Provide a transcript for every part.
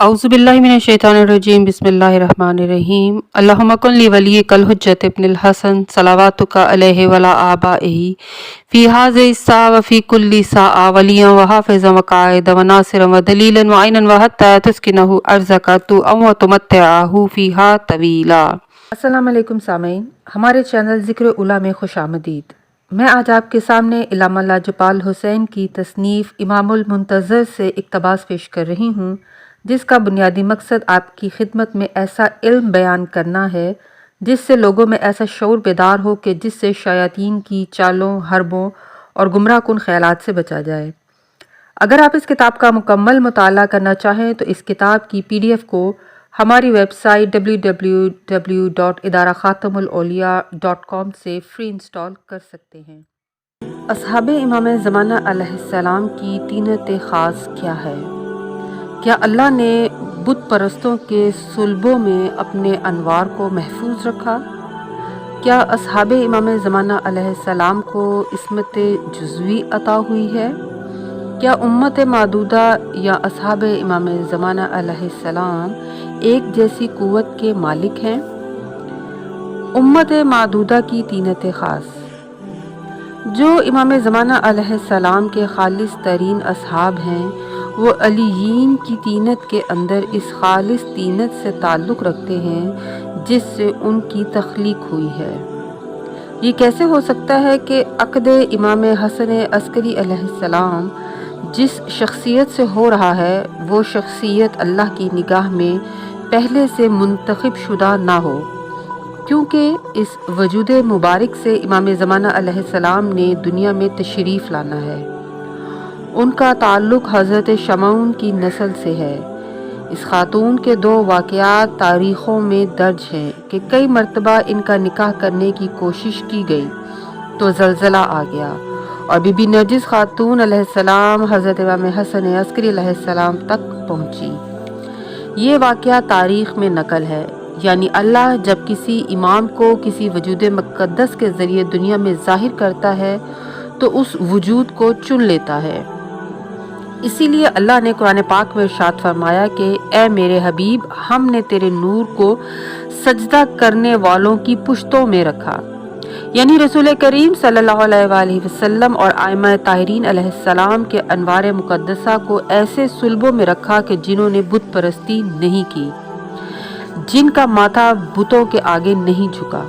औज़ुबिल्लाहि मिनश्शैतानिर्रजीम बिस्मिल्लाहिर्रहमानिर्रहीम अल्लाहुम्मा कुल्लि वलिय्यिकल हुज्जत इब्निल हसन सलावातुका अलैहि वला आबाइही फ़ी हाज़िहि स्सा व फ़ी कुल्लि साआ वलिय्यन व हाफ़िज़न व क़ाइदन व नासिरन व दलीलन व ऐनन व हत्ता तुस्किनहु अर्ज़का व तुमत्तिअहु फ़ीहा तवीला। अस्सलामु अलैकुम सामीन, हमारे चैनल ज़िक्र उला में खुशामदीद। मैं आज आपके सामने इल्लामा लाजपाल हुसैन की तसनीफ़ इमामुल मुंतज़र से इक़्तिबास पेश कर रही हूँ, जिसका बुनियादी मकसद आपकी खिदमत में ऐसा इल्म बयान करना है जिससे लोगों में ऐसा शऊर बेदार हो कि जिससे शयातीन की चालों, हरबों और गुमराह कुन ख्यालात से बचा जाए। अगर आप इस किताब का मुकम्मल मुताला करना चाहें तो इस किताब की PDF को हमारी वेबसाइट www.idarakhatamulauliya.com से फ्री इंस्टॉल कर सकते हैं। असहाबे इमाम ज़माना अलैहिस्सलाम की तीनत ख़ास क्या है? क्या अल्लाह ने बुत परस्तों के सुल्बों में अपने अनवार को महफूज रखा? क्या असहाबे इमाम ज़माना अलैहिस्सलाम को इस्मत जुज़वी अता हुई है? क्या उम्मत मादूदा या असहाबे इमाम ज़माना अलैहिस्सलाम एक जैसी कुव्वत के मालिक हैं? उम्मत मादूदा की तीनत ख़ास। जो इमाम ज़माना अलैहिस्सलाम के खालिस तरीन असहाब हैं वो अलीयीन की तीनत के अंदर इस खालिस तीनत से ताल्लुक़ रखते हैं जिससे उनकी तख्लीक हुई है। ये कैसे हो सकता है कि अक़द इमाम हसन अस्करी अलैहिस्सलाम जिस शख्सियत से हो रहा है वो शख्सियत अल्लाह की निगाह में पहले से मुंतखब शुदा ना हो, क्योंकि इस वजूद मुबारक से इमाम ज़माना अलैहिस्सलाम ने दुनिया में तशरीफ़ लाना है। उनका ताल्लुक़ हज़रत शमऊन की नस्ल से है। इस खातून के दो वाक़यात तारीख़ों में दर्ज हैं कि कई मरतबा इनका निकाह करने की कोशिश की गई तो ज़लज़ला आ गया और बीबी नरजिस खातून अलैहिस्सलाम हज़रत इमाम हसन अस्करी अलैहिस्सलाम तक पहुँची। ये वाक़या तारीख़ में नकल है, यानी अल्लाह जब किसी इमाम को किसी वजूद मुक़द्दस के ज़रिए दुनिया में ज़ाहिर करता है तो उस वजूद को चुन लेता है। इसीलिए अल्लाह ने कुरान पाक में इरशाद फरमाया कि ए मेरे हबीब, हमने तेरे नूर को सजदा करने वालों की पुश्तों में रखा, यानी रसूल करीम सल्लल्लाहु अलैहि वसल्लम और आइमा ताहिरीन अलैहिस्सलाम के अनवार मुक़द्दसा को ऐसे सुल्बों में रखा कि जिन्होंने बुत परस्ती नहीं की, जिनका माथा बुतों के आगे नहीं झुका।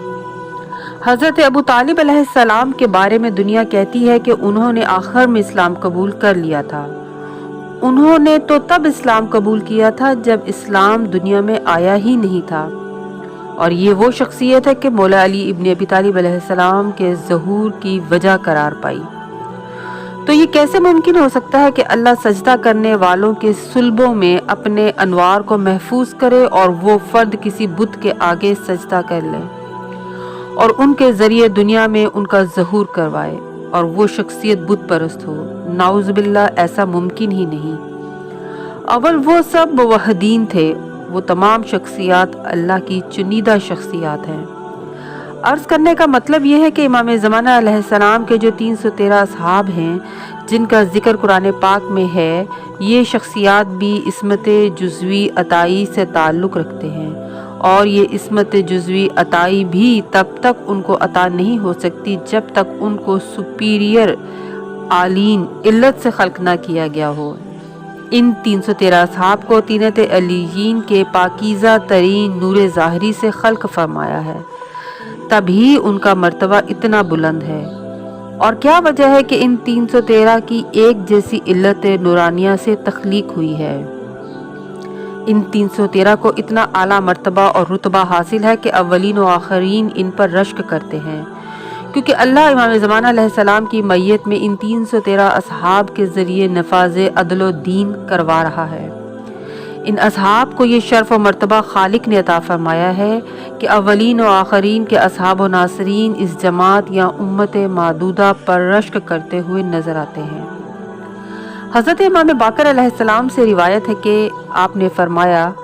हज़रत अबू तालिब अलैहिस्सलाम के बारे में दुनिया कहती है कि उन्होंने आखिर में इस्लाम कबूल कर लिया था। उन्होंने तो तब इस्लाम कबूल किया था जब इस्लाम दुनिया में आया ही नहीं था, और ये वो शख्सियत है कि मौला अली इब्न अबी तालिब अलैहिस्सलाम के ज़हूर की वजह करार पाई। तो ये कैसे मुमकिन हो सकता है कि अल्लाह सजदा करने वालों के सुल्बों में अपने अनवार को महफूज करे और वो फ़र्द किसी बुत के आगे सजदा कर ले और उनके ज़रिए दुनिया में उनका ज़हूर करवाए और वो शख्सियत बुत परस्त हो? नाउज़ुबिल्लाह, ऐसा मुमकिन ही नहीं। अव्वल वो सब मुवह्हिदीन थे, वो तमाम शख्सियात अल्लाह की चुनीदा शख्सियात हैं। अर्ज़ करने का मतलब ये है कि इमाम ज़माना अलैहिस्सलाम के जो 313 असहाब हैं जिनका ज़िक्र कुरान पाक में है, ये शख्सियात भी इस्मत जुज़वी अताई से ताल्लुक़ रखते हैं, और ये इस्मत जुज़वी अताई भी तब तक उनको अता नहीं हो सकती जब तक उनको सुपीरियर आलीन इल्लत से खल्क ना किया गया हो। इन 313 असहाब को तीनत अलीयीन के पाकीज़ा तरीन नूर ज़ाहरी से खल्क फरमाया है, तभी उनका मर्तबा इतना बुलंद है। और क्या वजह है कि इन 313 की एक जैसी इल्लत नूरानिया से तख्लीक हुई है? इन 313 को इतना आला मर्तबा और रुतबा हासिल है कि अव्वलीन व आखरीन इन पर रश्क करते हैं, क्योंकि अल्लाह इमाम ज़माना अलैहिस्सलाम की मैयत में इन 313 असहाब के ज़रिए नफाज़े अदल दीन करवा रहा है। इन असहाब को ये शर्फ व मर्तबा खालिक ने अता फरमाया है कि अव्वलीन व आखरीन के असहाब व नासरीन इस जमात या उम्मत मादूदा पर रश्क करते हुए नज़र आते हैं। हज़रत इमाम बाकर अलैहिस्सलाम से रिवायत है कि आपने फरमाया,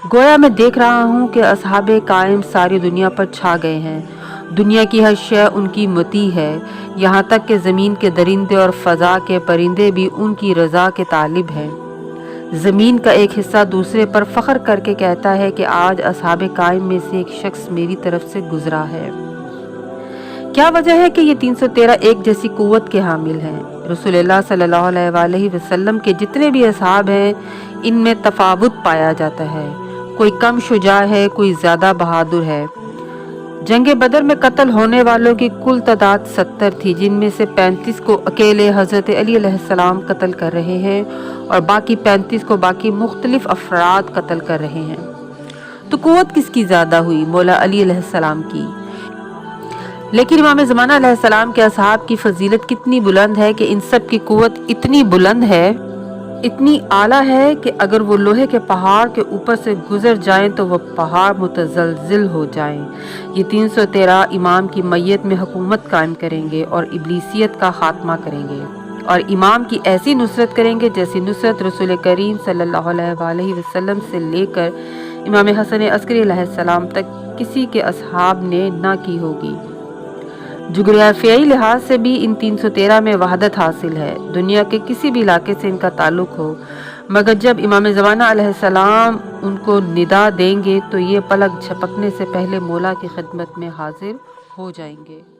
गोया मैं देख रहा हूँ कि असहाबे कायम सारी दुनिया पर छा गए हैं, दुनिया की हर शय उनकी मती है, यहाँ तक कि ज़मीन के दरिंदे और फ़ज़ा के परिंदे भी उनकी रज़ा के तालिब हैं। زمین کا ایک حصہ دوسرے پر فخر کر کے کہتا ہے کہ آج اصحاب قائم میں سے ایک شخص میری طرف سے گزرا ہے۔ کیا وجہ ہے کہ یہ 313 ایک جیسی قوت کے حامل ہیں؟ رسول اللہ صلی اللہ علیہ وآلہ وسلم کے جتنے بھی اصحاب ہیں ان میں تفاوت پایا جاتا ہے، کوئی کم شجاع ہے، کوئی زیادہ بہادر ہے۔ جنگ بدر میں قتل ہونے والوں کی کل تعداد 70 تھی، جن میں سے 35 کو اکیلے حضرت علی علیہ السلام قتل کر رہے ہیں اور باقی 35 کو باقی مختلف افراد قتل کر رہے ہیں۔ تو قوت کس کی زیادہ ہوئی؟ مولا علی علیہ السلام کی۔ لیکن امام زمانہ علیہ السلام کے اصحاب کی فضیلت کتنی بلند ہے کہ ان سب کی قوت اتنی بلند ہے، اتنی اعلیٰ ہے کہ اگر وہ لوہے کے پہاڑ کے اوپر سے گزر جائیں تو وہ پہاڑ متزلزل ہو جائیں۔ یہ 313 امام کی میت میں حکومت قائم کریں گے اور ابلیسیت کا خاتمہ کریں گے اور امام کی ایسی نصرت کریں گے جیسی نصرت رسول کریم صلی اللہ علیہ وآلہ وسلم سے لے کر امام حسن عسکری علیہ السلام تک کسی کے اصحاب نے نہ کی ہوگی۔ جغرافیائی لحاظ سے بھی ان 313 میں وحدت حاصل ہے، دنیا کے کسی بھی علاقے سے ان کا تعلق ہو، مگر جب امام زمانہ علیہ السلام ان کو ندا دیں گے تو یہ پلک جھپکنے سے پہلے مولا کی خدمت میں حاضر ہو جائیں گے۔